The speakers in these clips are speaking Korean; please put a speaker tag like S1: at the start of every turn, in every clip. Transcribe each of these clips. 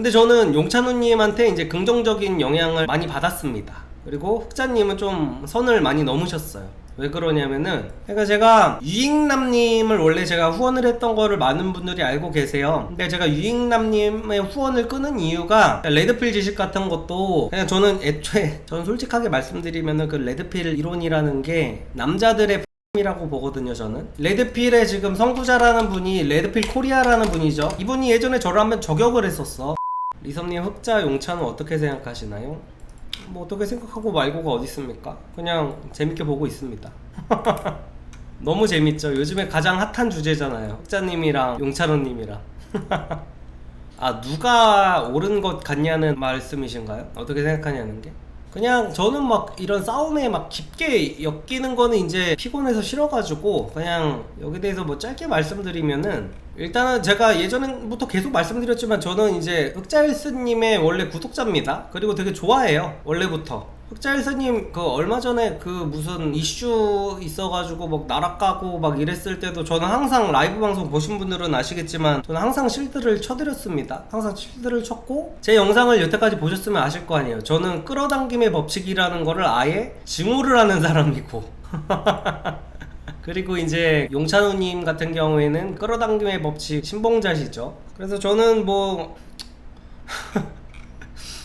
S1: 근데 저는 용찬우님한테 이제 긍정적인 영향을 많이 받았습니다. 그리고 흑자님은 좀 선을 많이 넘으셨어요. 왜 그러냐면은, 그러니까 제가 유익남님을 원래 제가 후원을 했던 거를 많은 분들이 알고 계세요. 근데 제가 유익남님의 후원을 끄는 이유가 레드필 지식 같은 것도 그냥 저는 애초에 저는 솔직하게 말씀드리면은 그 레드필 이론이라는 게 남자들의 이라고 보거든요. 저는 레드필의 지금 선구자라는 분이 레드필 코리아라는 분이죠. 이분이 예전에 저를 한번 저격을 했었어. 리섬님, 흑자 용찬은 어떻게 생각하시나요? 뭐 어떻게 생각하고 말고가 어디 있습니까? 그냥 재밌게 보고 있습니다. 너무 재밌죠. 요즘에 가장 핫한 주제잖아요. 흑자님이랑 용찬호님이랑. 아, 누가 옳은 것 같냐는 말씀이신가요? 어떻게 생각하냐는 게? 그냥 저는 막 이런 싸움에 막 깊게 엮이는 거는 이제 피곤해서 싫어가지고 그냥 여기 대해서 뭐 짧게 말씀드리면은, 일단은 제가 예전부터 계속 말씀드렸지만 저는 이제 흑자일스님의 원래 구독자입니다. 그리고 되게 좋아해요, 원래부터. 흑자일스님 그 얼마 전에 그 무슨 이슈 있어가지고 막 나락가고 막 이랬을 때도 저는 항상 라이브 방송 보신 분들은 아시겠지만 저는 항상 실드를 쳐드렸습니다. 항상 실드를 쳤고, 제 영상을 여태까지 보셨으면 아실 거 아니에요. 저는 끌어당김의 법칙이라는 거를 아예 증오를 하는 사람이고 그리고 이제 용찬우님 같은 경우에는 끌어당김의 법칙 신봉자시죠. 그래서 저는 뭐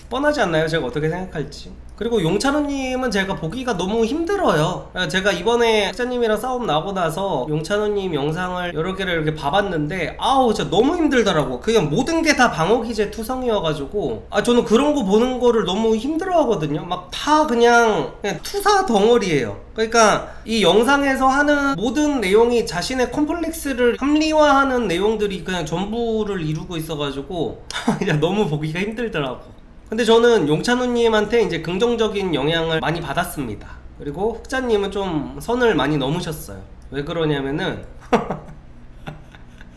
S1: 뻔하지 않나요? 제가 어떻게 생각할지. 그리고 용찬우님은 제가 보기가 너무 힘들어요. 제가 이번에 흑자님이랑 싸움 나고 나서 용찬우님 영상을 여러 개를 이렇게 봐봤는데, 아우 진짜 너무 힘들더라고. 그냥 모든 게 다 방어기제 투성이어가지고, 아 저는 그런 거 보는 거를 너무 힘들어 하거든요. 막 다 그냥 투사 덩어리예요. 그러니까 이 영상에서 하는 모든 내용이 자신의 컴플렉스를 합리화하는 내용들이 그냥 전부를 이루고 있어가지고 그냥 너무 보기가 힘들더라고. 근데 저는 용찬우님한테 이제 긍정적인 영향을 많이 받았습니다. 그리고 흑자님은 좀 선을 많이 넘으셨어요. 왜 그러냐면은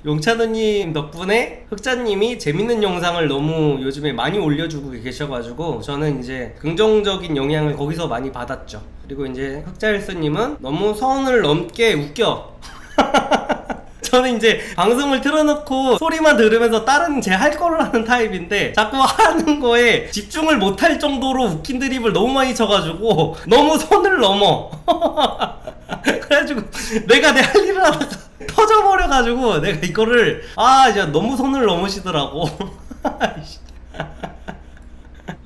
S1: 용찬우님 덕분에 흑자님이 재밌는 영상을 너무 요즘에 많이 올려주고 계셔가지고 저는 이제 긍정적인 영향을 거기서 많이 받았죠. 그리고 이제 흑자일스님은 너무 선을 넘게 웃겨. 저는 이제 방송을 틀어놓고 소리만 들으면서 다른 제 할 거를 하는 타입인데, 자꾸 하는 거에 집중을 못할 정도로 웃긴 드립을 너무 많이 쳐가지고 너무 선을 넘어. 그래가지고 내가 내 할 일을 하다가 터져버려가지고 내가 이거를 진짜 너무 선을 넘으시더라고.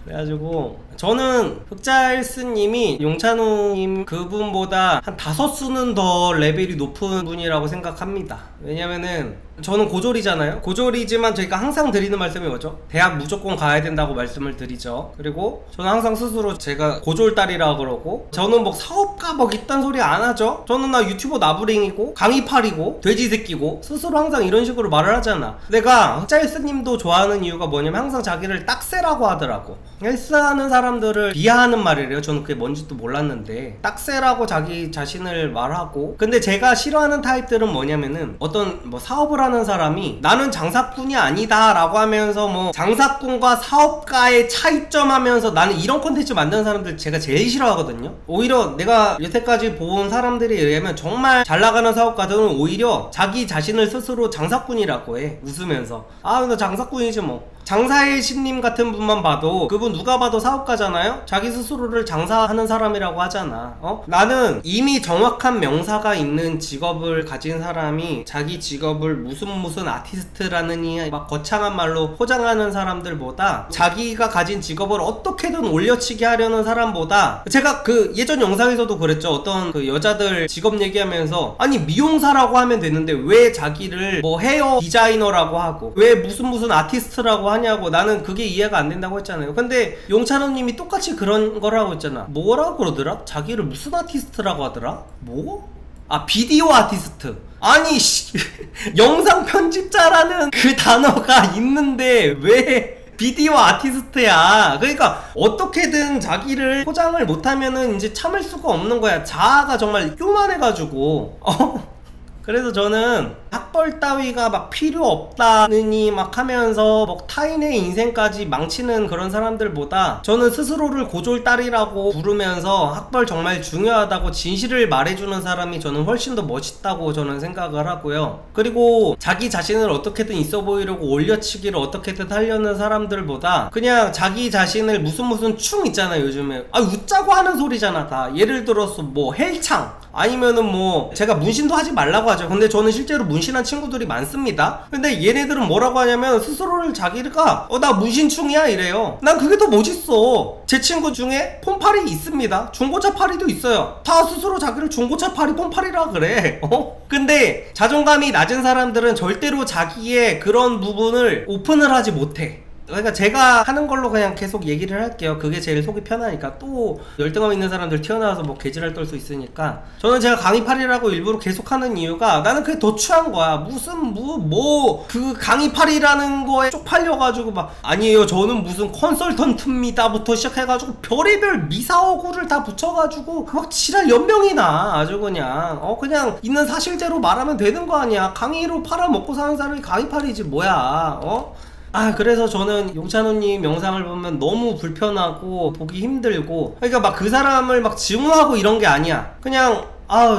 S1: 그래가지고 저는 흑자일스님이 용찬우님 그분보다 한 5수는 더 레벨이 높은 분이라고 생각합니다. 왜냐면은 저는 고졸이잖아요. 고졸이지만 저희가 항상 드리는 말씀이 뭐죠? 대학 무조건 가야 된다고 말씀을 드리죠. 그리고 저는 항상 스스로 제가 고졸딸이라 그러고, 저는 뭐 사업가 뭐 이딴 소리 안 하죠. 저는 나 유튜버 나부랭이고 강의팔이고 돼지새끼고 스스로 항상 이런 식으로 말을 하잖아. 내가 흑자일스님도 좋아하는 이유가 뭐냐면 항상 자기를 딱새라고 하더라고. 헬스하는 사람들을 비하하는 말이래요. 저는 그게 뭔지도 몰랐는데 딱새라고 자기 자신을 말하고. 근데 제가 싫어하는 타입들은 뭐냐면은 어떤 뭐 사업을 하는 사람이 나는 장사꾼이 아니다 라고 하면서 뭐 장사꾼과 사업가의 차이점 하면서 나는 이런 콘텐츠 만드는 사람들 제가 제일 싫어하거든요. 오히려 내가 여태까지 본 사람들에 의하면 정말 잘 나가는 사업가들은 오히려 자기 자신을 스스로 장사꾼이라고 해, 웃으면서. 나 장사꾼이지 뭐. 장사의 신님 같은 분만 봐도 그분 누가 봐도 사업가잖아요. 자기 스스로를 장사하는 사람이라고 하잖아. 나는 이미 정확한 명사가 있는 직업을 가진 사람이 자기 직업을 무슨 아티스트라느니 막 거창한 말로 포장하는 사람들보다, 자기가 가진 직업을 어떻게든 올려치게 하려는 사람보다, 제가 그 예전 영상에서도 그랬죠. 어떤 그 여자들 직업 얘기하면서 아니 미용사라고 하면 되는데 왜 자기를 뭐 헤어 디자이너라고 하고 왜 무슨 아티스트라고 하냐고, 나는 그게 이해가 안 된다고 했잖아요. 근데 용찬호님이 똑같이 그런 걸 하고 있잖아. 뭐라고 그러더라? 자기를 무슨 아티스트라고 하더라? 뭐? 비디오 아티스트. 아니 영상 편집자라는 그 단어가 있는데 왜 비디오 아티스트야? 그러니까 어떻게든 자기를 포장을 못하면은 이제 참을 수가 없는 거야. 자아가 정말 요만해가지고 그래서 저는 학벌 따위가 막 필요 없다느니 막 하면서 뭐 타인의 인생까지 망치는 그런 사람들보다 저는 스스로를 고졸딸이라고 부르면서 학벌 정말 중요하다고 진실을 말해주는 사람이 저는 훨씬 더 멋있다고 저는 생각을 하고요. 그리고 자기 자신을 어떻게든 있어 보이려고 올려치기를 어떻게든 하려는 사람들보다 그냥 자기 자신을 무슨 충 있잖아요. 요즘에 웃자고 하는 소리잖아 다. 예를 들어서 뭐 헬창 아니면은 뭐 제가 문신도 하지 말라고 하죠. 근데 저는 실제로 문신한 친구들이 많습니다. 근데 얘네들은 뭐라고 하냐면 스스로를 자기가 나 문신충이야 이래요. 난 그게 더 멋있어. 제 친구 중에 폰팔이 있습니다. 중고차 팔이도 있어요. 다 스스로 자기를 중고차 팔이 폰팔이라 그래. 근데 자존감이 낮은 사람들은 절대로 자기의 그런 부분을 오픈을 하지 못해. 그러니까 제가 하는 걸로 그냥 계속 얘기를 할게요. 그게 제일 속이 편하니까. 또 열등감 있는 사람들 튀어나와서 뭐 개지랄 떨 수 있으니까. 저는 제가 강의팔이라고 일부러 계속 하는 이유가 나는 그게 더 추한 거야. 무슨 그 강의팔이라는 거에 쪽팔려가지고 막 아니에요 저는 무슨 컨설턴트입니다부터 시작해가지고 별의별 미사오구를 다 붙여가지고 막 지랄 연명이 나. 아주 그냥 있는 사실대로 말하면 되는 거 아니야. 강의로 팔아먹고 사는 사람이 강의팔이지 뭐야. 그래서 저는 용찬호님 영상을 보면 너무 불편하고 보기 힘들고, 그러니까 막 그 사람을 막 증오하고 이런 게 아니야. 그냥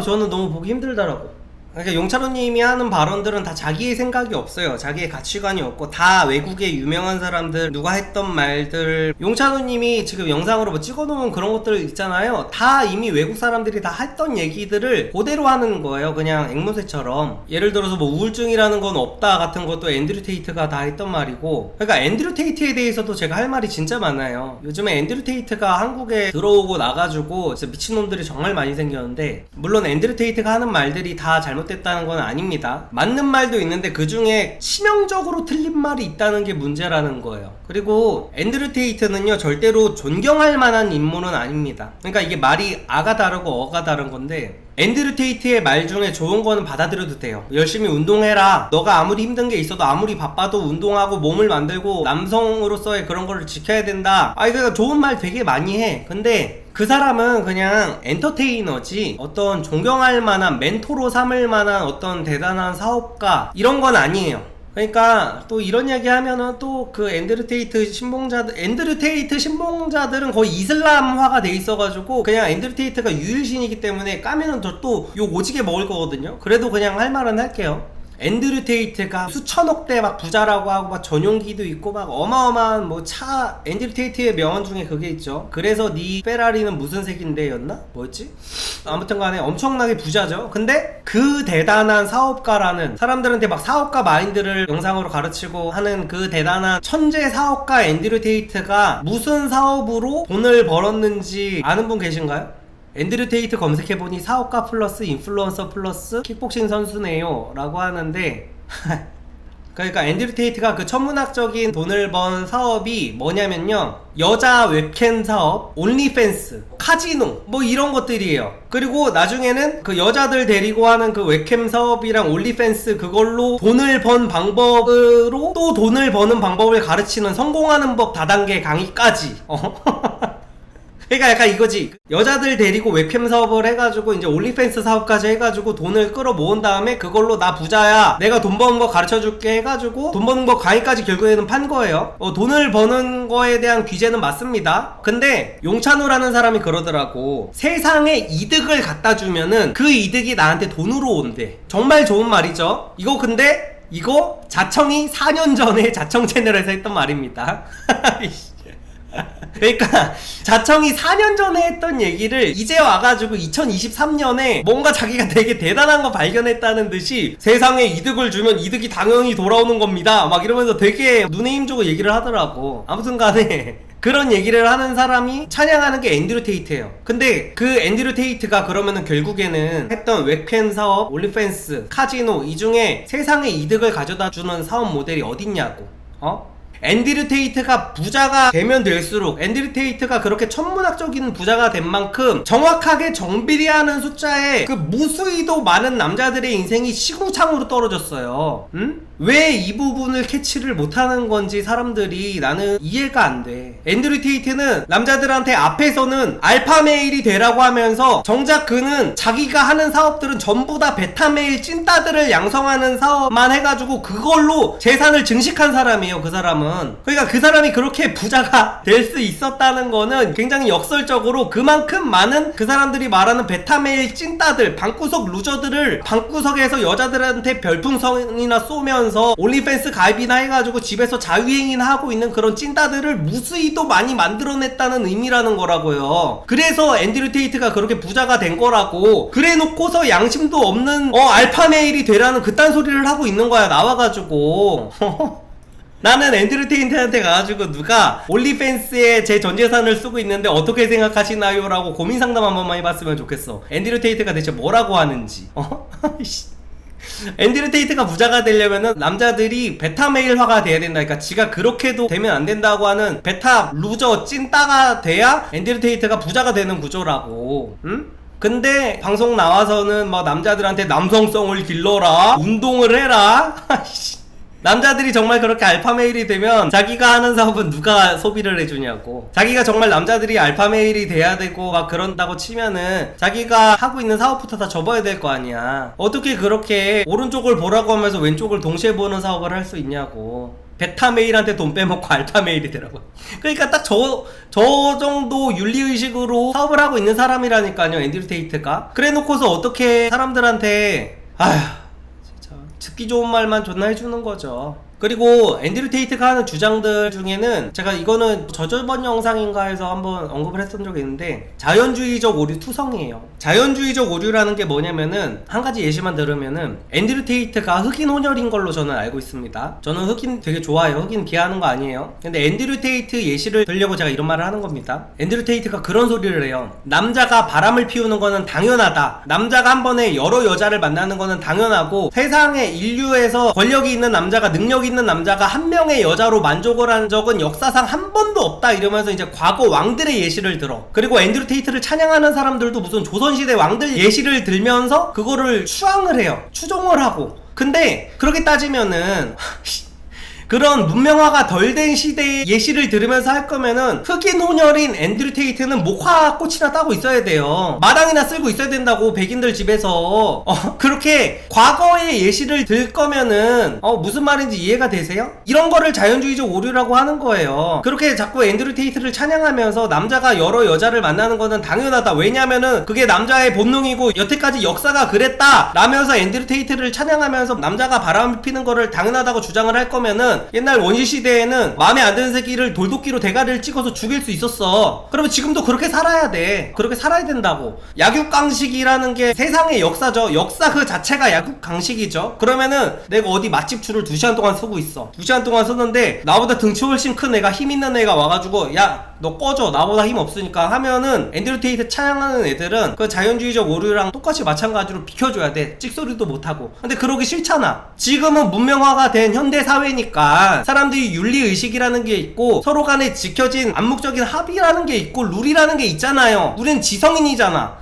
S1: 저는 너무 보기 힘들더라고. 그러니까 용찬호님이 하는 발언들은 다 자기의 생각이 없어요. 자기의 가치관이 없고 다 외국의 유명한 사람들 누가 했던 말들, 용찬호님이 지금 영상으로 뭐 찍어놓은 그런 것들 있잖아요. 다 이미 외국 사람들이 다 했던 얘기들을 그대로 하는 거예요. 그냥 앵무새처럼. 예를 들어서 뭐 우울증이라는 건 없다 같은 것도 앤드류 테이트가 다 했던 말이고, 그러니까 앤드류 테이트에 대해서도 제가 할 말이 진짜 많아요. 요즘에 앤드류 테이트가 한국에 들어오고 나가지고 진짜 미친놈들이 정말 많이 생겼는데, 물론 앤드류 테이트가 하는 말들이 다 잘못됐다는 건 아닙니다. 맞는 말도 있는데 그 중에 치명적으로 틀린 말이 있다는 게 문제라는 거예요. 그리고 앤드류 테이트는요 절대로 존경할 만한 인물은 아닙니다. 그러니까 이게 말이 아가 다르고 어가 다른 건데, 앤드류 테이트의 말 중에 좋은 거는 받아들여도 돼요. 열심히 운동해라. 너가 아무리 힘든 게 있어도 아무리 바빠도 운동하고 몸을 만들고 남성으로서의 그런 거를 지켜야 된다. 그러니까 좋은 말 되게 많이 해. 근데 그 사람은 그냥 엔터테이너지 어떤 존경할 만한 멘토로 삼을 만한 어떤 대단한 사업가 이런 건 아니에요. 그러니까 또 이런 이야기 하면은 또 그 앤드류 테이트 신봉자들은 거의 이슬람화가 돼 있어가지고 그냥 앤드류 테이트가 유일신이기 때문에 까면은 또 욕 오지게 먹을 거거든요. 그래도 그냥 할 말은 할게요. 앤드류 테이트가 수천억대 막 부자라고 하고 막 전용기도 있고 막 어마어마한 뭐 차, 앤드류 테이트의 명언 중에 그게 있죠. 그래서 네 페라리는 무슨 색인데 였나? 뭐였지? 아무튼 간에 엄청나게 부자죠. 근데 그 대단한 사업가라는, 사람들한테 막 사업가 마인드를 영상으로 가르치고 하는 그 대단한 천재 사업가 앤드류 테이트가 무슨 사업으로 돈을 벌었는지 아는 분 계신가요? 앤드류 테이트 검색해보니 사업가 플러스 인플루언서 플러스 킥복싱 선수네요 라고 하는데 그러니까 앤드류 테이트가 그 천문학적인 돈을 번 사업이 뭐냐면요, 여자 웹캠 사업, 온리팬스, 카지노 뭐 이런 것들이에요. 그리고 나중에는 그 여자들 데리고 하는 그 웹캠 사업이랑 온리팬스 그걸로 돈을 번 방법으로 또 돈을 버는 방법을 가르치는 성공하는 법 다단계 강의까지 그러니까 약간 이거지. 여자들 데리고 웹캠 사업을 해가지고 이제 올리팬스 사업까지 해가지고 돈을 끌어 모은 다음에 그걸로 나 부자야, 내가 돈 버는 거 가르쳐줄게 해가지고 돈 버는 거 강의까지 결국에는 판 거예요. 돈을 버는 거에 대한 규제는 맞습니다. 근데 용찬호라는 사람이 그러더라고. 세상에 이득을 갖다 주면은 그 이득이 나한테 돈으로 온대. 정말 좋은 말이죠. 이거 자청이 4년 전에 자청 채널에서 했던 말입니다. 그러니까 자청이 4년 전에 했던 얘기를 이제 와가지고 2023년에 뭔가 자기가 되게 대단한 거 발견했다는 듯이 세상에 이득을 주면 이득이 당연히 돌아오는 겁니다 막 이러면서 되게 눈에 힘주고 얘기를 하더라고. 아무튼 간에 그런 얘기를 하는 사람이 찬양하는 게 앤드류 테이트예요. 근데 그 앤드류 테이트가 그러면은 결국에는 했던 웹캠 사업, 올리팬스, 카지노 이 중에 세상에 이득을 가져다주는 사업 모델이 어딨냐고. 앤드류 테이트가 부자가 되면 될수록, 앤드류 테이트가 그렇게 천문학적인 부자가 된 만큼 정확하게 정비례하는 숫자에 그 무수히도 많은 남자들의 인생이 시궁창으로 떨어졌어요. 왜 이 부분을 캐치를 못하는 건지 사람들이 나는 이해가 안 돼. 앤드류 테이트는 남자들한테 앞에서는 알파메일이 되라고 하면서 정작 그는 자기가 하는 사업들은 전부 다 베타메일 찐따들을 양성하는 사업만 해가지고 그걸로 재산을 증식한 사람이에요. 그 사람은. 그러니까 그 사람이 그렇게 부자가 될 수 있었다는 거는 굉장히 역설적으로 그만큼 많은 그 사람들이 말하는 베타메일 찐따들, 방구석 루저들을 방구석에서 여자들한테 별풍선이나 쏘면서 올리팬스 가입이나 해가지고 집에서 자유행위나 하고 있는 그런 찐따들을 무수히도 많이 만들어냈다는 의미라는 거라고요. 그래서 앤드류 테이트가 그렇게 부자가 된 거라고. 그래 놓고서 양심도 없는 알파메일이 되라는 그딴 소리를 하고 있는 거야, 나와가지고. 나는 앤드류 테이트한테 가가지고 누가 올리팬스에 제 전재산을 쓰고 있는데 어떻게 생각하시나요? 라고 고민 상담 한 번만 해봤으면 좋겠어. 앤드류 테이트가 대체 뭐라고 하는지. 앤드류 테이트가 부자가 되려면은 남자들이 베타메일화가 돼야 된다. 그러니까 지가 그렇게도 되면 안 된다고 하는 베타 루저 찐따가 돼야 앤드류 테이트가 부자가 되는 구조라고. 응? 근데 방송 나와서는 막 남자들한테 남성성을 길러라, 운동을 해라. 남자들이 정말 그렇게 알파메일이 되면 자기가 하는 사업은 누가 소비를 해주냐고. 자기가 정말 남자들이 알파메일이 돼야 되고 막 그런다고 치면은 자기가 하고 있는 사업부터 다 접어야 될 거 아니야. 어떻게 그렇게 오른쪽을 보라고 하면서 왼쪽을 동시에 보는 사업을 할 수 있냐고. 베타메일한테 돈 빼먹고 알파메일이 되라고. 그러니까 딱 저 정도 윤리의식으로 사업을 하고 있는 사람이라니까요, 앤드류 테이트가. 그래 놓고서 어떻게 사람들한테 듣기 좋은 말만 존나 해주는 거죠. 그리고 앤드류 테이트가 하는 주장들 중에는 제가 이거는 저저번 영상인가 해서 한번 언급을 했던 적이 있는데 자연주의적 오류 투성이에요. 자연주의적 오류라는 게 뭐냐면은 한 가지 예시만 들으면은 앤드류 테이트가 흑인 혼혈인 걸로 저는 알고 있습니다. 저는 흑인 되게 좋아해요. 흑인 비하하는 거 아니에요. 근데 앤드류 테이트 예시를 들려고 제가 이런 말을 하는 겁니다. 앤드류 테이트가 그런 소리를 해요. 남자가 바람을 피우는 거는 당연하다. 남자가 한 번에 여러 여자를 만나는 거는 당연하고 세상에 인류에서 권력이 있는 남자가 능력이 있는 남자가 한 명의 여자로 만족을 한 적은 역사상 한 번도 없다. 이러면서 이제 과거 왕들의 예시를 들어. 그리고 앤드류 테이트를 찬양하는 사람들도 무슨 조선시대 왕들 예시를 들면서 그거를 추앙을 해요. 추종을 하고. 근데 그렇게 따지면은 그런 문명화가 덜 된 시대의 예시를 들으면서 할 거면은 흑인 혼혈인 앤드류 테이트는 목화꽃이나 따고 있어야 돼요. 마당이나 쓸고 있어야 된다고, 백인들 집에서. 그렇게 과거의 예시를 들 거면은 무슨 말인지 이해가 되세요? 이런 거를 자연주의적 오류라고 하는 거예요. 그렇게 자꾸 앤드류 테이트를 찬양하면서 남자가 여러 여자를 만나는 거는 당연하다. 왜냐면은 그게 남자의 본능이고 여태까지 역사가 그랬다 라면서 앤드류 테이트를 찬양하면서 남자가 바람을 피는 거를 당연하다고 주장을 할 거면은 옛날 원시시대에는 마음에 안 드는 새끼를 돌도끼로 대가리를 찍어서 죽일 수 있었어. 그러면 지금도 그렇게 살아야 돼. 그렇게 살아야 된다고. 약육강식이라는 게 세상의 역사죠. 역사 그 자체가 약육강식이죠. 그러면은 내가 어디 맛집 줄을 2시간 동안 서고 있어. 2시간 동안 섰는데 나보다 등치 훨씬 큰 애가, 힘 있는 애가 와가지고 야 너 꺼져, 나보다 힘 없으니까 하면은 앤드류 테이트 찬양하는 애들은 그 자연주의적 오류랑 똑같이 마찬가지로 비켜줘야 돼. 찍소리도 못하고. 근데 그러기 싫잖아. 지금은 문명화가 된 현대사회니까 사람들이 윤리의식이라는 게 있고 서로 간에 지켜진 암묵적인 합의라는 게 있고 룰이라는 게 있잖아요. 우린 지성인이잖아.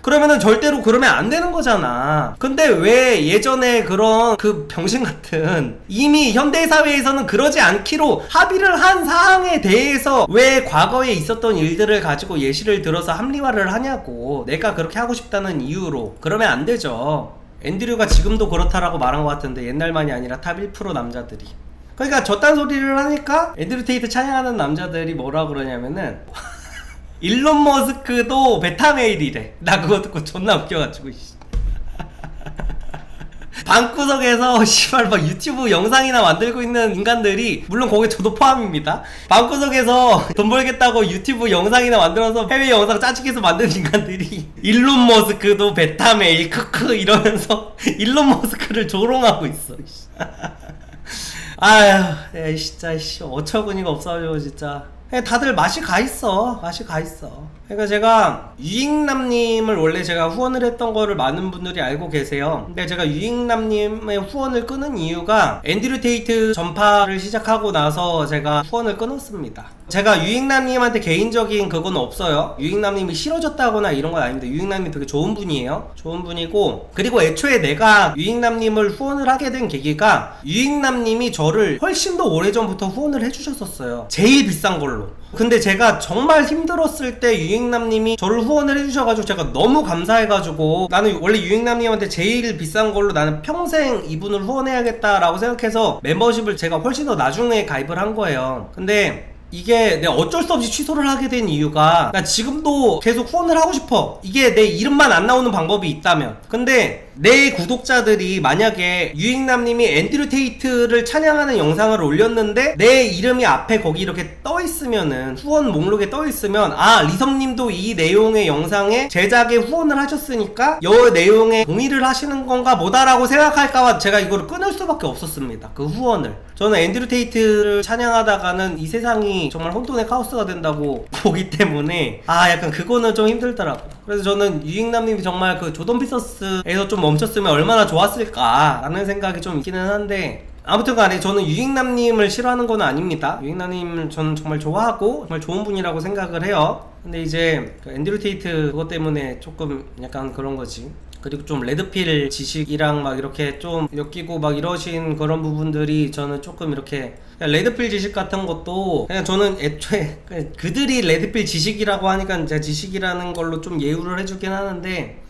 S1: 그러면은 절대로 그러면 안 되는 거잖아. 근데 왜 예전에 그런 그 병신 같은 이미 현대사회에서는 그러지 않기로 합의를 한 사항에 대해서 왜 과거에 있었던 일들을 가지고 예시를 들어서 합리화를 하냐고. 내가 그렇게 하고 싶다는 이유로. 그러면 안 되죠. 앤드류가 지금도 그렇다라고 말한 것 같은데 옛날만이 아니라 탑 1% 남자들이. 그러니까 저딴 소리를 하니까 앤드류 테이트 찬양하는 남자들이 뭐라 그러냐면은 일론 머스크도 베타메일이래. 나 그거 듣고 존나 웃겨가지고 방구석에서 씨발 막 유튜브 영상이나 만들고 있는 인간들이, 물론 거기에 저도 포함입니다. 방구석에서 돈 벌겠다고 유튜브 영상이나 만들어서 해외 영상 짜증해서 만든 인간들이 일론 머스크도 베타메일 크크 이러면서 일론 머스크를 조롱하고 있어. 아휴, 진짜 어처구니가 없어가지고 진짜. 다들 맛이 가 있어. 맛이 가 있어. 그러니까 제가 유익남님을 원래 제가 후원을 했던 거를 많은 분들이 알고 계세요. 근데 제가 유익남님의 후원을 끊은 이유가 앤드류 테이트 전파를 시작하고 나서 제가 후원을 끊었습니다. 제가 유익남님한테 개인적인 그건 없어요. 유익남님이 싫어졌다거나 이런 건 아닙니다. 유익남님 되게 좋은 분이에요. 좋은 분이고, 그리고 애초에 내가 유익남님을 후원을 하게 된 계기가 유익남님이 저를 훨씬 더 오래전부터 후원을 해주셨었어요. 제일 비싼 걸로. 근데 제가 정말 힘들었을 때 유익남님이 저를 후원을 해주셔가지고 제가 너무 감사해가지고, 나는 원래 유익남님한테 제일 비싼 걸로 나는 평생 이분을 후원해야겠다라고 생각해서 멤버십을 제가 훨씬 더 나중에 가입을 한 거예요. 근데 이게 내가 어쩔 수 없이 취소를 하게 된 이유가, 나 지금도 계속 후원을 하고 싶어. 이게 내 이름만 안 나오는 방법이 있다면. 근데 내 구독자들이 만약에 유익남님이 앤드류 테이트를 찬양하는 영상을 올렸는데 내 이름이 앞에 거기 이렇게 떠있으면은, 후원 목록에 떠있으면, 아, 리섭님도 이 내용의 영상에 제작에 후원을 하셨으니까 이 내용에 동의를 하시는 건가 보다라고 생각할까봐 제가 이거를 끊을 수밖에 없었습니다. 그 후원을. 저는 앤드류 테이트를 찬양하다가는 이 세상이 정말 혼돈의 카오스가 된다고 보기 때문에, 아, 약간 그거는 좀 힘들더라고요. 그래서 저는 유익남님이 정말 그 조던 피서스에서 좀 멈췄으면 얼마나 좋았을까 라는 생각이 좀 있기는 한데, 아무튼 간에 저는 유익남님을 싫어하는 건 아닙니다. 유익남님을 저는 정말 좋아하고 정말 좋은 분이라고 생각을 해요. 근데 이제 그 앤드류 테이트 그것 때문에 조금 약간 그런 거지. 그리고 좀 레드필 지식이랑 막 이렇게 좀 엮이고 막 이러신 그런 부분들이 저는 조금 이렇게, 레드필 지식 같은 것도 그냥 저는 애초에 그냥 그들이 레드필 지식이라고 하니까 제가 지식이라는 걸로 좀 예우를 해주긴 하는데,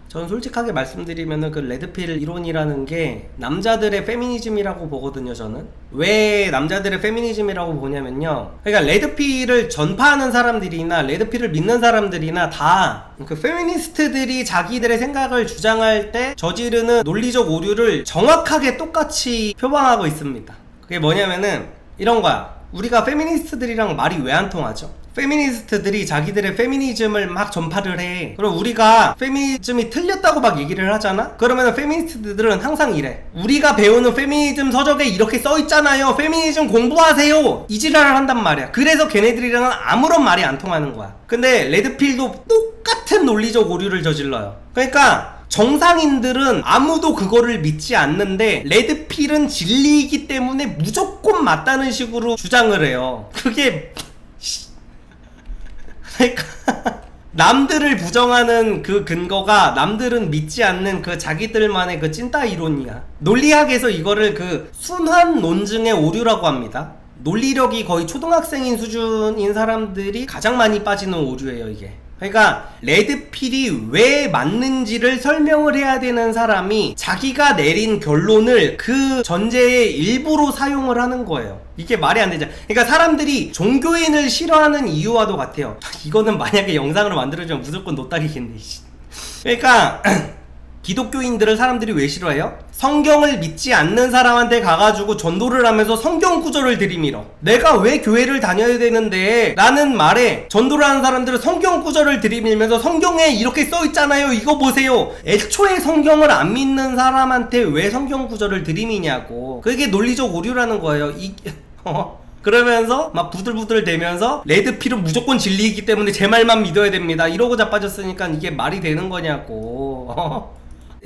S1: 저는 솔직하게 말씀드리면은 그 레드필 이론이라는 게 남자들의 페미니즘이라고 보거든요. 저는 왜 남자들의 페미니즘이라고 보냐면요, 그러니까 레드필을 전파하는 사람들이나 레드필을 믿는 사람들이나 다 그 페미니스트들이 자기들의 생각을 주장할 때 저지르는 논리적 오류를 정확하게 똑같이 표방하고 있습니다. 그게 뭐냐면은 이런 거야. 우리가 페미니스트들이랑 말이 왜 안 통하죠? 페미니스트들이 자기들의 페미니즘을 막 전파를 해. 그럼 우리가 페미니즘이 틀렸다고 막 얘기를 하잖아? 그러면 페미니스트들은 항상 이래. 우리가 배우는 페미니즘 서적에 이렇게 써있잖아요. 페미니즘 공부하세요. 이 지랄을 한단 말이야. 그래서 걔네들이랑은 아무런 말이 안 통하는 거야. 근데 레드필도 똑같은 논리적 오류를 저질러요. 그러니까 정상인들은 아무도 그거를 믿지 않는데 레드필은 진리이기 때문에 무조건 맞다는 식으로 주장을 해요. 그게 그러니까 남들을 부정하는 그 근거가 남들은 믿지 않는 그 자기들만의 그 찐따 이론이야. 논리학에서 이거를 그 순환 논증의 오류라고 합니다. 논리력이 거의 초등학생인 수준인 사람들이 가장 많이 빠지는 오류예요, 이게. 그러니까 레드필이 왜 맞는지를 설명을 해야 되는 사람이 자기가 내린 결론을 그 전제의 일부로 사용을 하는 거예요. 이게 말이 안 되잖아. 그러니까 사람들이 종교인을 싫어하는 이유와도 같아요. 이거는 만약에 영상으로 만들어주면 무조건 노딱이겠네. 그러니까 기독교인들을 사람들이 왜 싫어해요? 성경을 믿지 않는 사람한테 가가지고 전도를 하면서 성경 구절을 들이밀어. 내가 왜 교회를 다녀야 되는데 라는 말에 전도를 하는 사람들은 성경 구절을 들이밀면서 성경에 이렇게 써있잖아요, 이거 보세요. 애초에 성경을 안 믿는 사람한테 왜 성경 구절을 들이미냐고. 그게 논리적 오류라는 거예요. 그러면서 막 부들부들 대면서 레드필은 무조건 진리이기 때문에 제 말만 믿어야 됩니다 이러고 자빠졌으니까 이게 말이 되는 거냐고.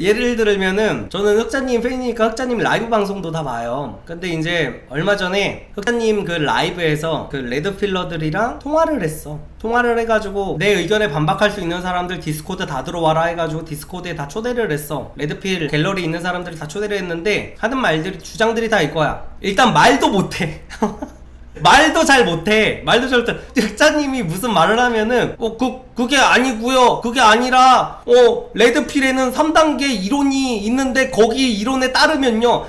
S1: 예를 들면은 저는 흑자님 팬이니까 흑자님 라이브 방송도 다 봐요. 근데 이제 얼마 전에 흑자님 그 라이브에서 그 레드필러들이랑 통화를 했어. 통화를 해가지고 내 의견에 반박할 수 있는 사람들 디스코드 다 들어와라 해가지고 디스코드에 다 초대를 했어. 레드필 갤러리 있는 사람들이 다 초대를 했는데 하는 말들이, 주장들이 다 이거야. 일단 말도 못해. 말도 잘 못해. 흑자님이 무슨 말을 하면은 그게 아니고요. 그게 아니라 레드필에는 3단계 이론이 있는데 거기 이론에 따르면요.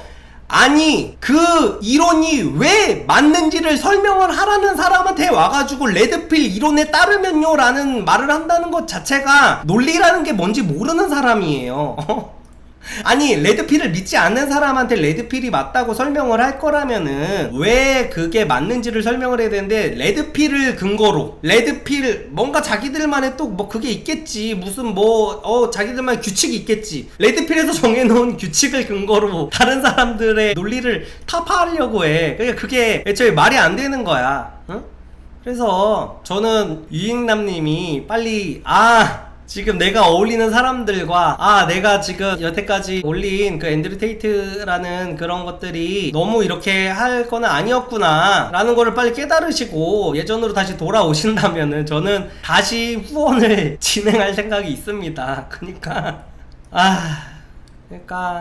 S1: 아니 그 이론이 왜 맞는지를 설명을 하라는 사람한테 와가지고 레드필 이론에 따르면요 라는 말을 한다는 것 자체가 논리라는 게 뭔지 모르는 사람이에요. 아니 레드필을 믿지 않는 사람한테 레드필이 맞다고 설명을 할 거라면은 왜 그게 맞는지를 설명을 해야 되는데, 레드필을 근거로 레드필 뭔가 자기들만의 또 뭐 그게 있겠지, 무슨 뭐 자기들만의 규칙이 있겠지, 레드필에서 정해놓은 규칙을 근거로 다른 사람들의 논리를 타파하려고 해. 그러니까 그게 애초에 말이 안 되는 거야. 응? 그래서 저는 유익남님이 빨리 지금 내가 어울리는 사람들과 내가 지금 여태까지 올린 그 앤드류 테이트라는 그런 것들이 너무 이렇게 할 거는 아니었구나 라는 거를 빨리 깨달으시고 예전으로 다시 돌아오신다면은 저는 다시 후원을 진행할 생각이 있습니다. 그러니까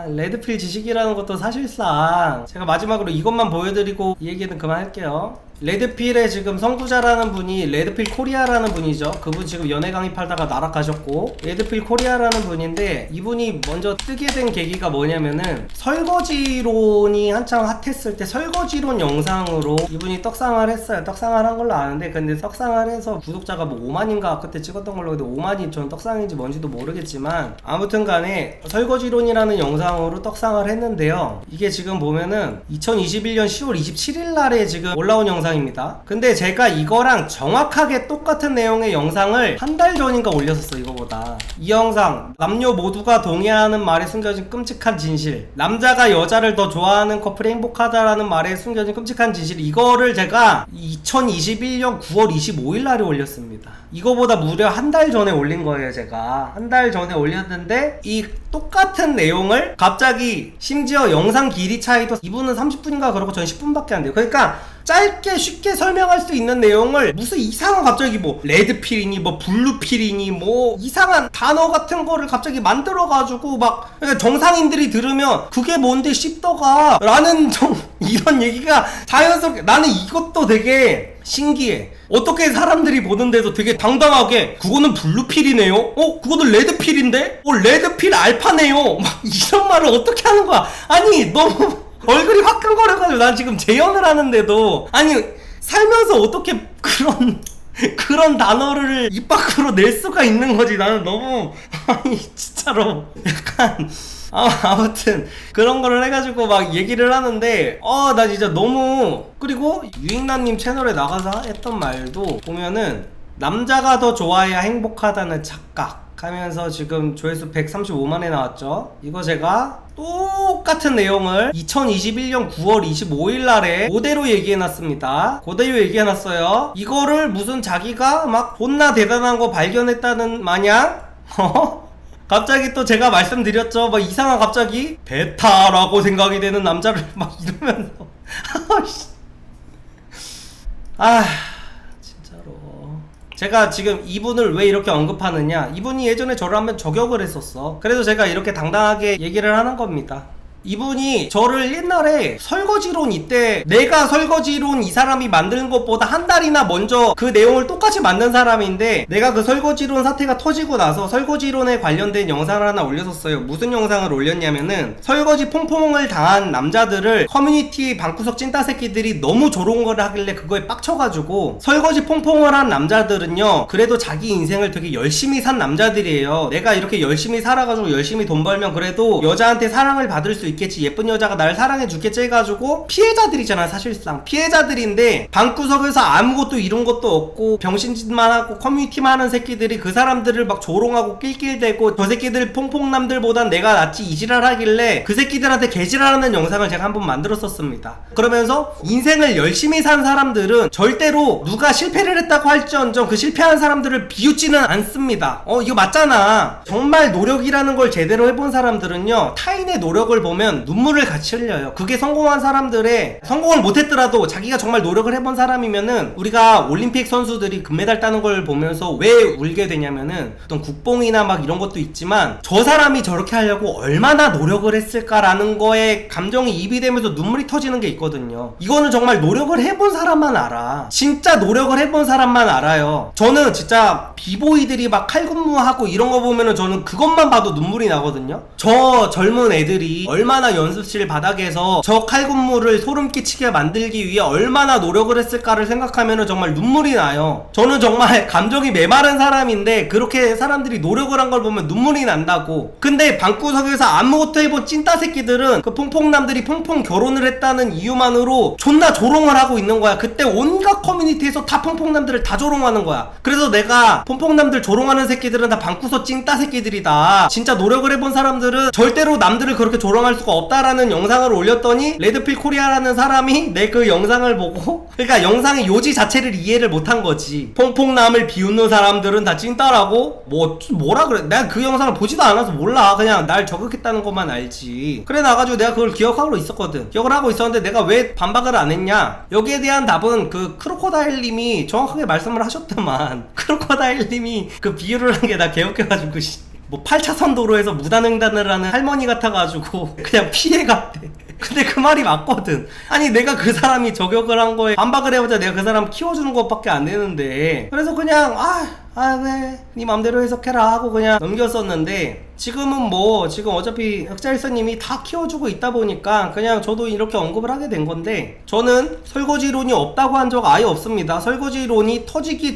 S1: 레드필 지식이라는 것도 사실상 제가 마지막으로 이것만 보여드리고 이 얘기는 그만할게요. 레드필의 지금 선구자라는 분이 레드필 코리아라는 분이죠. 그분 지금 연애 강의팔다가 나락가셨고, 레드필 코리아라는 분인데, 이분이 먼저 뜨게 된 계기가 뭐냐면은 설거지론이 한창 핫했을 때 설거지론 영상으로 이분이 떡상을 했어요. 떡상을 한 걸로 아는데, 근데 떡상을 해서 구독자가 뭐 5만인가 그때 찍었던 걸로, 근데 5만이 전 떡상인지 뭔지도 모르겠지만 아무튼 간에 설거지론이라는 영상으로 떡상을 했는데요. 이게 지금 보면은 2021년 10월 27일 날에 지금 올라온 영상입니다. 근데 제가 이거랑 정확하게 똑같은 내용의 영상을 한 달 전인가 올렸었어. 이거보다. 이 영상, 남녀 모두가 동의하는 말에 숨겨진 끔찍한 진실, 남자가 여자를 더 좋아하는 커플이 행복하다라는 말에 숨겨진 끔찍한 진실, 이거를 제가 2021년 9월 25일 날에 올렸습니다. 이거보다 무려 한 달 전에 올린 거예요. 제가 한 달 전에 올렸는데 이 똑같은 내용을 갑자기, 심지어 영상 길이 차이도 이분은 30분인가 그러고 전 10분밖에 안 돼요. 그러니까 짧게 쉽게 설명할 수 있는 내용을 무슨 이상한, 갑자기 뭐 레드필이니 뭐 블루필이니 뭐 이상한 단어 같은 거를 갑자기 만들어가지고 막, 그러니까 정상인들이 들으면 그게 뭔데 씹더가 라는 이런 얘기가 자연스럽게, 나는 이것도 되게 신기해. 어떻게 사람들이 보는데도 되게 당당하게 그거는 블루필이네요? 그거는 레드필인데? 레드필 알파네요? 막 이런 말을 어떻게 하는 거야? 아니 너무 얼굴이 화끈거려가지고, 난 지금 재연을 하는데도, 아니 살면서 어떻게 그런 단어를 입 밖으로 낼 수가 있는 거지. 나는 너무 아니 진짜로 약간 아무튼 그런 거를 해가지고 막 얘기를 하는데, 나 진짜 너무. 그리고 유익남님 채널에 나가서 했던 말도 보면은, 남자가 더 좋아야 행복하다는 착각 하면서 지금 조회수 135만에 나왔죠. 이거 제가 똑같은 내용을 2021년 9월 25일 날에 그대로 얘기해놨습니다. 그대로 얘기해놨어요. 이거를 무슨 자기가 막 존나 대단한 거 발견했다는 마냥 갑자기 또 제가 말씀드렸죠. 막 이상한, 갑자기 베타라고 생각이 되는 남자를 막 이러면서 진짜로. 제가 지금 이분을 왜 이렇게 언급하느냐, 이분이 예전에 저를 한번 저격을 했었어. 그래서 제가 이렇게 당당하게 얘기를 하는 겁니다. 이분이 저를 옛날에 설거지론, 이때 내가 설거지론 이 사람이 만드는 것보다 한 달이나 먼저 그 내용을 똑같이 만든 사람인데, 내가 그 설거지론 사태가 터지고 나서 설거지론에 관련된 영상을 하나 올렸었어요. 무슨 영상을 올렸냐면은, 설거지 퐁퐁을 당한 남자들을 커뮤니티 방구석 찐따새끼들이 너무 조롱을 하길래 그거에 빡쳐가지고, 설거지 퐁퐁을 한 남자들은요 그래도 자기 인생을 되게 열심히 산 남자들이에요. 내가 이렇게 열심히 살아가지고 열심히 돈 벌면 그래도 여자한테 사랑을 받을 수 있겠지, 예쁜 여자가 날 사랑해 주겠지 해가지고 피해자들이잖아. 사실상 피해자들인데, 방구석에서 아무것도 이룬 것도 없고 병신짓만 하고 커뮤니티만 하는 새끼들이 그 사람들을 막 조롱하고 낄낄대고, 저 새끼들 퐁퐁남들보단 내가 낫지 이지랄 하길래 그 새끼들한테 개지랄하는 영상을 제가 한번 만들었었습니다. 그러면서 인생을 열심히 산 사람들은 절대로 누가 실패를 했다고 할지언정 그 실패한 사람들을 비웃지는 않습니다. 이거 맞잖아. 정말 노력이라는 걸 제대로 해본 사람들은요 타인의 노력을 보면 눈물을 같이 흘려요. 그게 성공한 사람들의, 성공을 못했더라도 자기가 정말 노력을 해본 사람이면은, 우리가 올림픽 선수들이 금메달 따는 걸 보면서 왜 울게 되냐면은, 어떤 국뽕이나 막 이런 것도 있지만 저 사람이 저렇게 하려고 얼마나 노력을 했을까라는 거에 감정이 입이 되면서 눈물이 터지는 게 있거든요. 이거는 정말 노력을 해본 사람만 알아. 진짜 노력을 해본 사람만 알아요. 저는 진짜 비보이들이 막 칼군무하고 이런 거 보면은 저는 그것만 봐도 눈물이 나거든요. 저 젊은 애들이 얼마나 얼마나 연습실 바닥에서 저 칼군무를 소름 끼치게 만들기 위해 얼마나 노력을 했을까를 생각하면 정말 눈물이 나요. 저는 정말 감정이 메마른 사람인데 그렇게 사람들이 노력을 한 걸 보면 눈물이 난다고. 근데 방구석에서 아무것도 해본 찐따 새끼들은 그 퐁퐁남들이 퐁퐁 결혼을 했다는 이유만으로 존나 조롱을 하고 있는 거야. 그때 온갖 커뮤니티에서 다 퐁퐁남들을 다 조롱하는 거야. 그래서 내가 퐁퐁남들 조롱하는 새끼들은 다 방구석 찐따 새끼들이다, 진짜 노력을 해본 사람들은 절대로 남들을 그렇게 조롱할 수가 없다라는 영상을 올렸더니 레드필 코리아라는 사람이 내 그 영상을 보고 그러니까 영상의 요지 자체를 이해를 못한 거지. 퐁퐁남을 비웃는 사람들은 다 찐따라고 뭐라 그래. 내가 그 영상을 보지도 않아서 몰라. 그냥 날 저격했다는 것만 알지. 그래 나가지고 내가 그걸 기억하고 있었거든. 기억을 하고 있었는데 내가 왜 반박을 안 했냐, 여기에 대한 답은 그 크로코다일님이 정확하게 말씀을 하셨더만. 크로코다일님이 그 비유를 한 게 나 개웃겨가지고 뭐 8차선 도로에서 무단횡단을 하는 할머니 같아가지고 그냥 피해갔대. 근데 그 말이 맞거든. 아니 내가 그 사람이 저격을 한 거에 반박을 해보자 내가 그 사람 키워주는 것밖에 안 되는데, 그래서 그냥 왜 네 맘대로 해석해라 하고 그냥 넘겼었는데, 지금은 뭐 지금 어차피 흑자일서님이 다 키워주고 있다 보니까 그냥 저도 이렇게 언급을 하게 된 건데, 저는 설거지론이 없다고 한 적 아예 없습니다. 설거지론이 터지기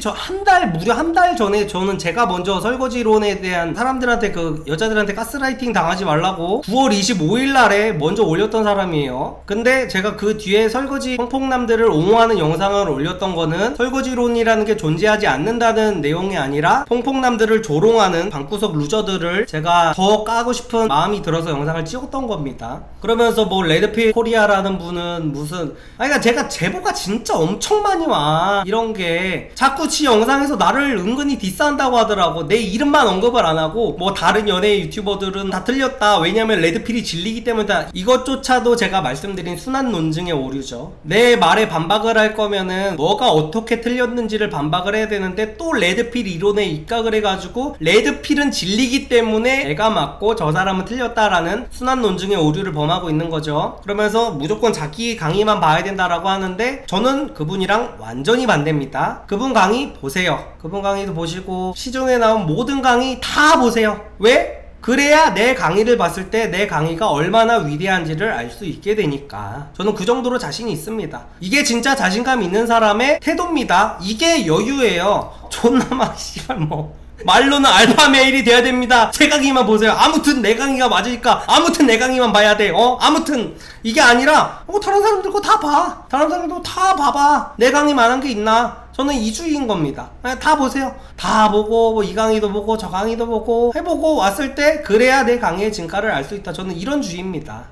S1: 무려 한 달 전에 저는 제가 먼저 설거지론에 대한 사람들한테 그 여자들한테 가스라이팅 당하지 말라고 9월 25일 날에 먼저 올렸던 사람이에요. 근데 제가 그 뒤에 설거지 퐁퐁남들을 옹호하는 영상을 올렸던 거는 설거지론이라는 게 존재하지 않는다는 내용이 아니라 퐁퐁남들을 조롱하는 방구석 루저들을 제가 더 까고 싶은 마음이 들어서 영상을 찍었던 겁니다. 그러면서 뭐 레드필 코리아라는 분은 무슨 그러니까 제가 제보가 진짜 엄청 많이 와. 이런 게 자꾸 지 영상에서 나를 은근히 디스한다고 하더라고. 내 이름만 언급을 안 하고 뭐 다른 연예 유튜버들은 다 틀렸다, 왜냐면 레드필이 진리기 때문이다. 이것조차도 제가 말씀드린 순한 논증의 오류죠. 내 말에 반박을 할 거면은 뭐가 어떻게 틀렸는지를 반박을 해야 되는데 또 레드필 이론에 입각을 해가지고 레드필은 진리기 때문에 내가 맞고 저 사람은 틀렸다라는 순한 논증의 오류를 범하고 있는 거죠. 그러면서 무조건 자기 강의만 봐야 된다라고 하는데 저는 그분이랑 완전히 반대입니다. 그분 강의 보세요. 그분 강의도 보시고 시중에 나온 모든 강의 다 보세요. 왜? 그래야 내 강의를 봤을 때 내 강의가 얼마나 위대한지를 알 수 있게 되니까. 저는 그 정도로 자신이 있습니다. 이게 진짜 자신감 있는 사람의 태도입니다. 이게 여유예요. 존나 막 씨발 뭐 말로는 알파 메일이 돼야 됩니다. 제 강의만 보세요. 아무튼 내 강의가 맞으니까 아무튼 내 강의만 봐야 돼. 아무튼 이게 아니라 다른 사람들 거 다 봐. 다른 사람들도 다 봐봐. 내 강의만 한 게 있나? 저는 이주의인 겁니다. 그냥 다 보세요. 다 보고 뭐 이 강의도 보고 저 강의도 보고 해보고 왔을 때 그래야 내 강의의 진가를 알 수 있다. 저는 이런 주의입니다.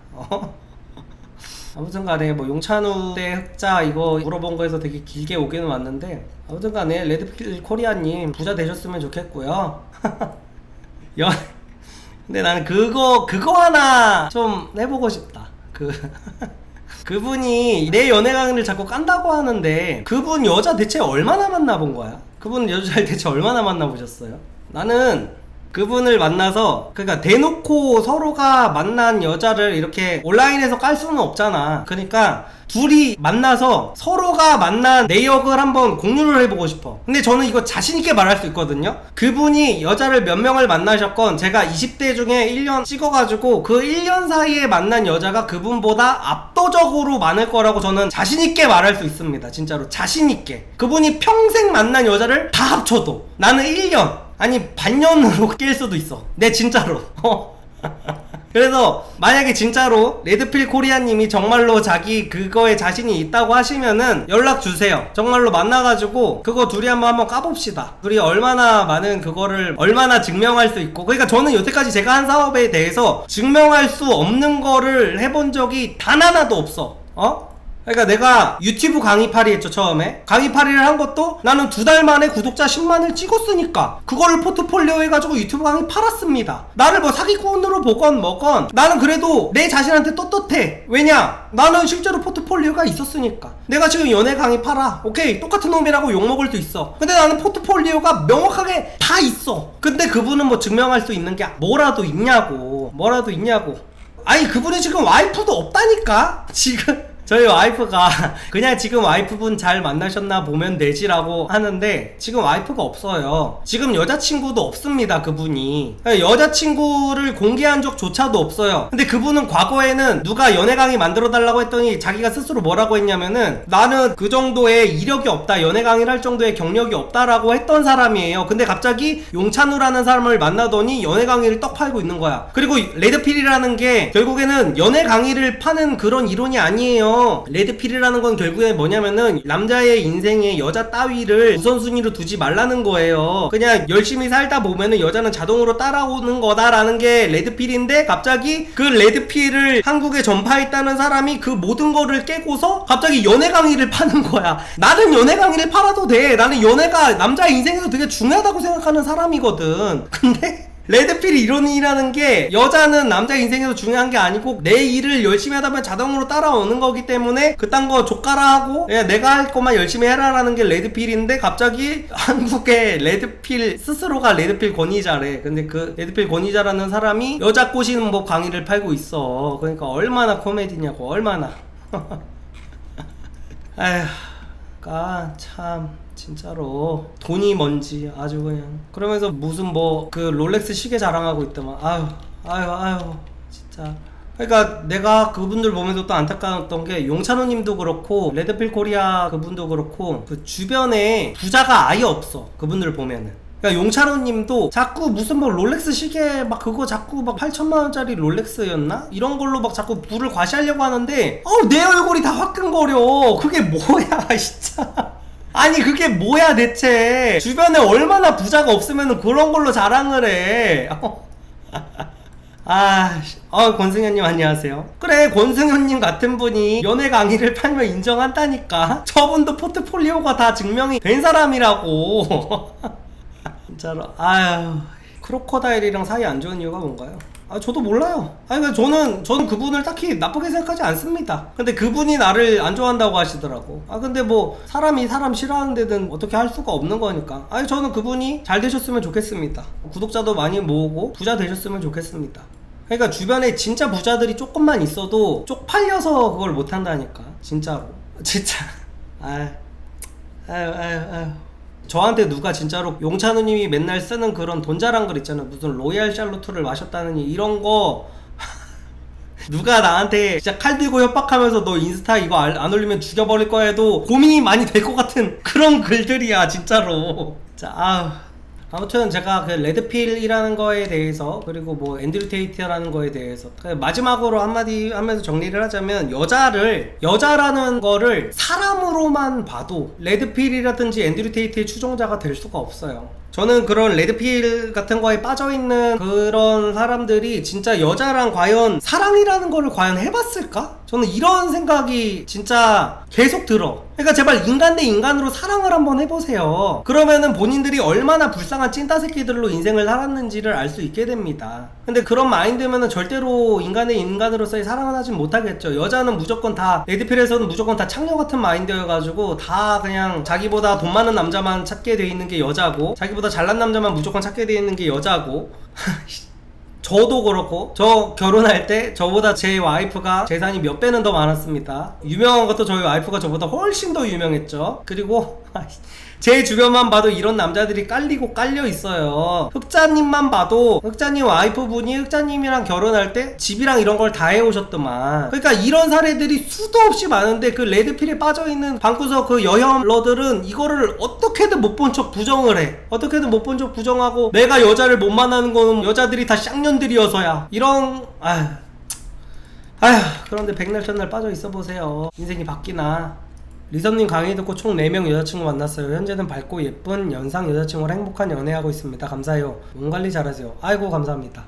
S1: 아무튼 간에 뭐 용찬우 대 흑자 이거 물어본 거에서 되게 길게 오기는 왔는데, 아무튼 간에 레드필 코리아님 부자 되셨으면 좋겠고요. 근데 나는 그거 하나 좀 해보고 싶다. 그분이 내 연애 강의를 자꾸 깐다고 하는데 그분 여자 대체 얼마나 만나본 거야? 그분 여자를 대체 얼마나 만나보셨어요? 나는 그분을 만나서 그러니까 대놓고 서로가 만난 여자를 이렇게 온라인에서 깔 수는 없잖아. 그러니까 둘이 만나서 서로가 만난 내역을 한번 공유를 해보고 싶어. 근데 저는 이거 자신있게 말할 수 있거든요. 그분이 여자를 몇 명을 만나셨건 제가 20대 중에 1년 찍어가지고 그 1년 사이에 만난 여자가 그분보다 압도적으로 많을 거라고 저는 자신있게 말할 수 있습니다. 진짜로 자신있게. 그분이 평생 만난 여자를 다 합쳐도 나는 1년 아니 반년으로 깰 수도 있어. 내 진짜로. 그래서 만약에 진짜로 레드필 코리아님이 정말로 자기 그거에 자신이 있다고 하시면은 연락 주세요. 정말로 만나가지고 그거 둘이 한번 까봅시다. 둘이 얼마나 많은 그거를 얼마나 증명할 수 있고. 그러니까 저는 여태까지 제가 한 사업에 대해서 증명할 수 없는 거를 해본 적이 단 하나도 없어. 그러니까 내가 유튜브 강의팔이 했죠. 처음에 강의팔이를 한 것도 나는 2달 만에 구독자 10만을 찍었으니까 그거를 포트폴리오 해가지고 유튜브 강의 팔았습니다. 나를 뭐 사기꾼으로 보건 뭐건 나는 그래도 내 자신한테 떳떳해. 왜냐? 나는 실제로 포트폴리오가 있었으니까. 내가 지금 연애 강의 팔아. 오케이, 똑같은 놈이라고 욕먹을 수 있어. 근데 나는 포트폴리오가 명확하게 다 있어. 근데 그분은 뭐 증명할 수 있는 게 뭐라도 있냐고. 아니 그분이 지금 와이프도 없다니까. 지금 저희 와이프가 그냥 지금 와이프분 잘 만나셨나 보면 되지라고 하는데 지금 와이프가 없어요. 지금 여자친구도 없습니다. 그분이 여자친구를 공개한 적조차도 없어요. 근데 그분은 과거에는 누가 연애 강의 만들어 달라고 했더니 자기가 스스로 뭐라고 했냐면은 나는 그 정도의 이력이 없다, 연애 강의를 할 정도의 경력이 없다라고 했던 사람이에요. 근데 갑자기 용찬우라는 사람을 만나더니 연애 강의를 떡 팔고 있는 거야. 그리고 레드필이라는 게 결국에는 연애 강의를 파는 그런 이론이 아니에요. 레드필이라는 건 결국에 뭐냐면은 남자의 인생에 여자 따위를 우선순위로 두지 말라는 거예요. 그냥 열심히 살다 보면은 여자는 자동으로 따라오는 거다라는 게 레드필인데, 갑자기 그 레드필을 한국에 전파했다는 사람이 그 모든 거를 깨고서 갑자기 연애 강의를 파는 거야. 나는 연애 강의를 팔아도 돼. 나는 연애가 남자 인생에서 되게 중요하다고 생각하는 사람이거든. 근데 레드필 이론이라는 게 여자는 남자 인생에서 중요한 게 아니고 내 일을 열심히 하다 보면 자동으로 따라오는 거기 때문에 그딴 거 족가라 하고 내가 할 것만 열심히 해라라는 게 레드필인데, 갑자기 한국의 레드필 스스로가 레드필 권위자래. 근데 그 레드필 권위자라는 사람이 여자 꼬시는 법 강의를 팔고 있어. 그러니까 얼마나 코미디냐고, 얼마나. 아휴, 참 진짜로 돈이 뭔지 아주 그냥. 그러면서 무슨 뭐 그 롤렉스 시계 자랑하고 있더만. 아유 진짜. 그러니까 내가 그분들 보면서 또 안타까웠던 게, 용찬호님도 그렇고 레드필 코리아 그분도 그렇고 그 주변에 부자가 아예 없어. 그분들 보면은. 그러니까 용찬호님도 자꾸 무슨 뭐 롤렉스 시계 막 그거 자꾸 막 8천만원짜리 롤렉스였나? 이런 걸로 막 자꾸 부를 과시하려고 하는데 내 얼굴이 다 화끈거려. 그게 뭐야 진짜. 아니 그게 뭐야 대체. 주변에 얼마나 부자가 없으면 그런 걸로 자랑을 해. 권승현님 안녕하세요. 그래, 권승현님 같은 분이 연애 강의를 팔면 인정한다니까. 저분도 포트폴리오가 다 증명이 된 사람이라고. 진짜로. 크로커다일이랑 사이 안 좋은 이유가 뭔가요? 저도 몰라요. 저는 그분을 딱히 나쁘게 생각하지 않습니다. 근데 그분이 나를 안 좋아한다고 하시더라고. 근데 뭐 사람이 사람 싫어하는 데는 어떻게 할 수가 없는 거니까. 저는 그분이 잘 되셨으면 좋겠습니다. 구독자도 많이 모으고 부자 되셨으면 좋겠습니다. 그러니까 주변에 진짜 부자들이 조금만 있어도 쪽팔려서 그걸 못 한다니까. 진짜로. 진짜. 저한테 누가 진짜로 용찬우님이 맨날 쓰는 그런 돈 자랑 글 있잖아. 무슨 로얄 샬로트를 마셨다느니 이런 거 누가 나한테 진짜 칼 들고 협박하면서 너 인스타 이거 안 올리면 죽여버릴 거야 해도 고민이 많이 될 것 같은 그런 글들이야 진짜로. 자, 아무튼 제가 그 레드필이라는 거에 대해서, 그리고 뭐 앤드류 테이트라는 거에 대해서 마지막으로 한마디 하면서 정리를 하자면, 여자라는 거를 사람으로만 봐도 레드필이라든지 앤드류 테이트의 추종자가 될 수가 없어요. 저는 그런 레드필 같은 거에 빠져있는 그런 사람들이 진짜 여자랑 과연 사랑이라는 거를 과연 해봤을까? 저는 이런 생각이 진짜 계속 들어. 그러니까 제발 인간 대 인간으로 사랑을 한번 해보세요. 그러면은 본인들이 얼마나 불쌍한 찐따새끼들로 인생을 살았는지를 알 수 있게 됩니다. 근데 그런 마인드면은 절대로 인간 대 인간으로서의 사랑을 하진 못하겠죠. 여자는 무조건 다, 레드필에서는 무조건 다 창녀 같은 마인드여가지고 다 그냥 자기보다 돈 많은 남자만 찾게 돼 있는 게 여자고, 자기보다 잘난 남자만 무조건 찾게 돼 있는 게 여자고. 저도 그렇고, 저 결혼할 때 저보다 제 와이프가 재산이 몇 배는 더 많았습니다. 유명한 것도 저희 와이프가 저보다 훨씬 더 유명했죠. 그리고 제 주변만 봐도 이런 남자들이 깔리고 깔려 있어요. 흑자님만 봐도 흑자님 와이프분이 흑자님이랑 결혼할 때 집이랑 이런 걸 다 해오셨더만. 그러니까 이런 사례들이 수도 없이 많은데 그 레드필에 빠져있는 방구석 그 여혐러들은 이거를 어떻게든 못 본 척 부정을 해. 어떻게든 못 본 척 부정하고, 내가 여자를 못 만나는 거는 여자들이 다 쌍년들이어서야, 이런. 그런데 백날 첫날 빠져 있어 보세요. 인생이 바뀌나. 리선님 강의 듣고 총 4명 여자친구 만났어요. 현재는 밝고 예쁜 연상 여자친구랑 행복한 연애하고 있습니다. 감사해요. 몸 관리 잘하세요. 아이고 감사합니다.